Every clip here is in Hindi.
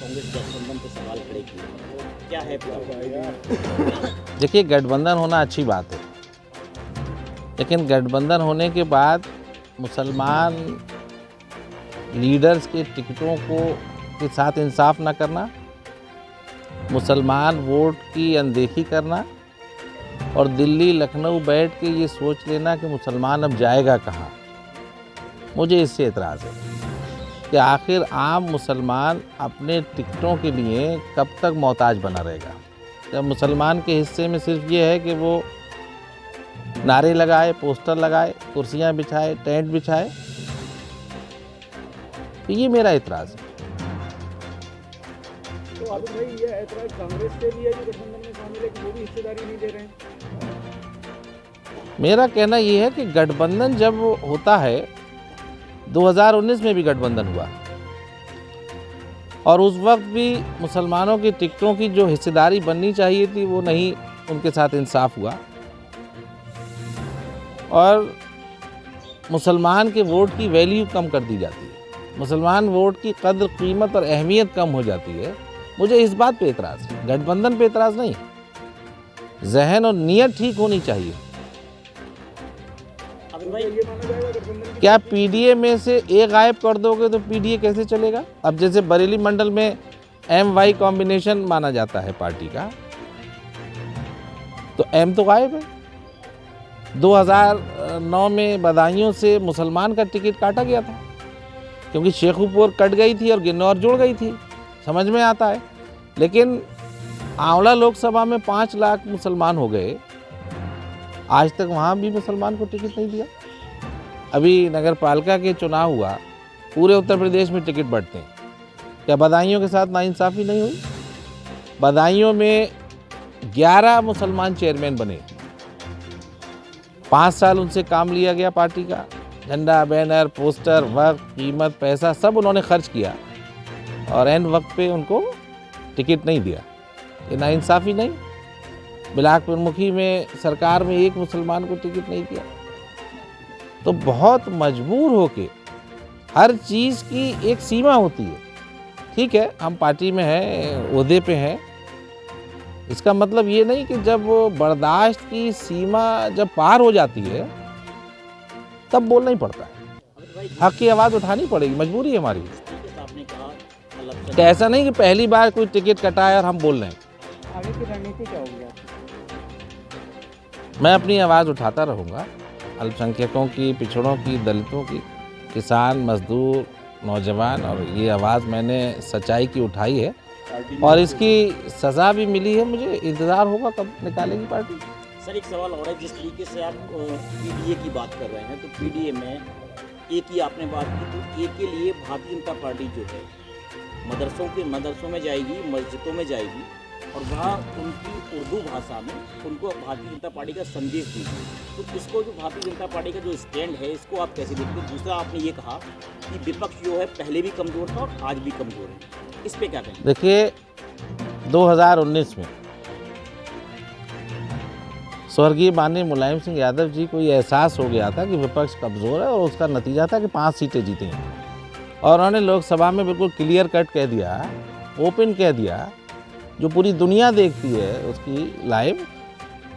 कांग्रेस गठबंधन पे सवाल खड़े किए, तो क्या है प्लान? देखिए, गठबंधन होना अच्छी बात है, लेकिन गठबंधन होने के बाद मुसलमान लीडर्स के टिकटों के साथ इंसाफ न करना, मुसलमान वोट की अनदेखी करना और दिल्ली लखनऊ बैठ के ये सोच लेना कि मुसलमान अब जाएगा कहाँ, मुझे इससे एतराज़ है कि आखिर आम मुसलमान अपने टिकटों के लिए कब तक मोहताज बना रहेगा। जब मुसलमान के हिस्से में सिर्फ ये है कि वो नारे लगाए, पोस्टर लगाए, कुर्सियां बिछाए, टेंट बिछाए, तो ये मेरा एतराज़ है। तो आबिद भाई, ये ऐतराज़ कांग्रेस से भी है जो गठबंधन में शामिल है कि वो भी हिस्सेदारी नहीं दे रहे हैं? मेरा कहना ये है कि गठबंधन जब होता है, 2019 में भी गठबंधन हुआ और उस वक्त भी मुसलमानों की टिकटों की जो हिस्सेदारी बननी चाहिए थी वो नहीं, उनके साथ इंसाफ हुआ और मुसलमान के वोट की वैल्यू कम कर दी जाती है, मुसलमान वोट की कद्र कीमत और अहमियत कम हो जाती है। मुझे इस बात पे एतराज़ है, गठबंधन पे एतराज़ नहीं। जहन और नीयत ठीक होनी चाहिए। ये माना जाएगा गठबंधन की क्या पीडीए में से ए गायब कर दोगे तो पीडीए कैसे चलेगा? अब जैसे बरेली मंडल में एम-वाई कॉम्बिनेशन माना जाता है पार्टी का, तो एम तो गायब है। 2009 में बदायूं से मुसलमान का टिकट काटा गया था क्योंकि शेखुपुर कट गई थी और गिन्नौर जुड़ गई थी, समझ में आता है। लेकिन आंवला लोकसभा में 5 लाख मुसलमान हो गए, आज तक वहाँ भी मुसलमान को टिकट नहीं दिया। अभी नगर पालिका के चुनाव हुआ, पूरे उत्तर प्रदेश में टिकट बढ़ते हैं, क्या बदायूं के साथ नाइंसाफ़ी नहीं हुई? बदायूं में 11 मुसलमान चेयरमैन बने, 5 साल उनसे काम लिया गया पार्टी का, झंडा, बैनर, पोस्टर, वक्त, कीमत, पैसा सब उन्होंने खर्च किया और एन वक्त पे उनको टिकट नहीं दिया। ये नाइंसाफ़ी नहीं? बिलासपुर मुखी में सरकार में एक मुसलमान को टिकट नहीं दिया। तो बहुत मजबूर होके, हर चीज़ की एक सीमा होती है। ठीक है, हम पार्टी में हैं, ओहदे पे हैं, इसका मतलब ये नहीं कि जब बर्दाश्त की सीमा जब पार हो जाती है तब बोलना ही पड़ता है। हक की आवाज़ उठानी पड़ेगी, मजबूरी है हमारी। आपने कहा तो ऐसा नहीं कि पहली बार कोई टिकट कटाए और हम बोल रहे हैं। आगे की रणनीति क्या होगी? मैं अपनी आवाज़ उठाता रहूँगा, अल्पसंख्यकों की, पिछड़ों की, दलितों की, किसान, मजदूर, नौजवान, और ये आवाज़ मैंने सच्चाई की उठाई है और इसकी सज़ा भी मिली है। मुझे इंतज़ार होगा कब निकालेगी पार्टी। सर, एक सवाल और है, जिस तरीके से आप पीडीए की बात कर रहे हैं, तो पीडीए में ए की आपने बात की, तो ए के लिए भारतीय जनता पार्टी जो है मदरसों में जाएगी, मस्जिदों में जाएगी और वहाँ उनकी उर्दू भाषा में उनको भारतीय जनता पार्टी का संदेश देगी। तो इसको जो भारतीय जनता पार्टी का जो स्टैंड है, इसको आप कैसे देखते हैं? दूसरा, आपने ये कहा कि विपक्ष जो है पहले भी कमज़ोर था और आज भी कमज़ोर है, इस पर क्या कहें? देखिए, 2019 में स्वर्गीय माननीय मुलायम सिंह यादव जी को ये एहसास हो गया था कि विपक्ष कमज़ोर है और उसका नतीजा था कि 5 सीटें जीतेंगे और उन्होंने लोकसभा में बिल्कुल क्लियर कट कह दिया, ओपन कह दिया, जो पूरी दुनिया देखती है उसकी लाइव,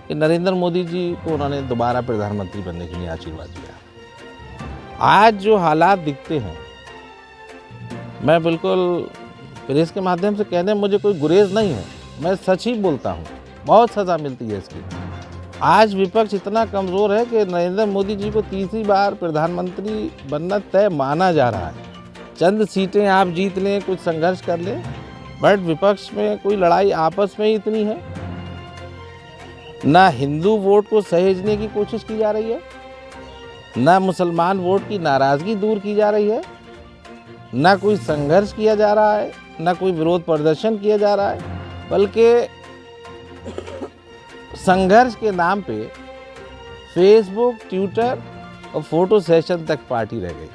कि नरेंद्र मोदी जी को उन्होंने दोबारा प्रधानमंत्री बनने के लिए आशीर्वाद दिया। आज जो हालात दिखते हैं, मैं बिल्कुल प्रेस के माध्यम से कहने में मुझे कोई गुरेज नहीं है, मैं सच ही बोलता हूँ, बहुत सज़ा मिलती है इसकी। आज विपक्ष इतना कमज़ोर है कि नरेंद्र मोदी जी को तीसरी बार प्रधानमंत्री बनना तय माना जा रहा है। चंद सीटें आप जीत लें, कुछ संघर्ष कर लें, बट विपक्ष में कोई लड़ाई आपस में ही इतनी है। ना हिंदू वोट को सहेजने की कोशिश की जा रही है, ना मुसलमान वोट की नाराज़गी दूर की जा रही है, ना कोई संघर्ष किया जा रहा है, ना कोई विरोध प्रदर्शन किया जा रहा है, बल्कि संघर्ष के नाम पे फेसबुक, ट्विटर और फोटो सेशन तक पार्टी रह गई।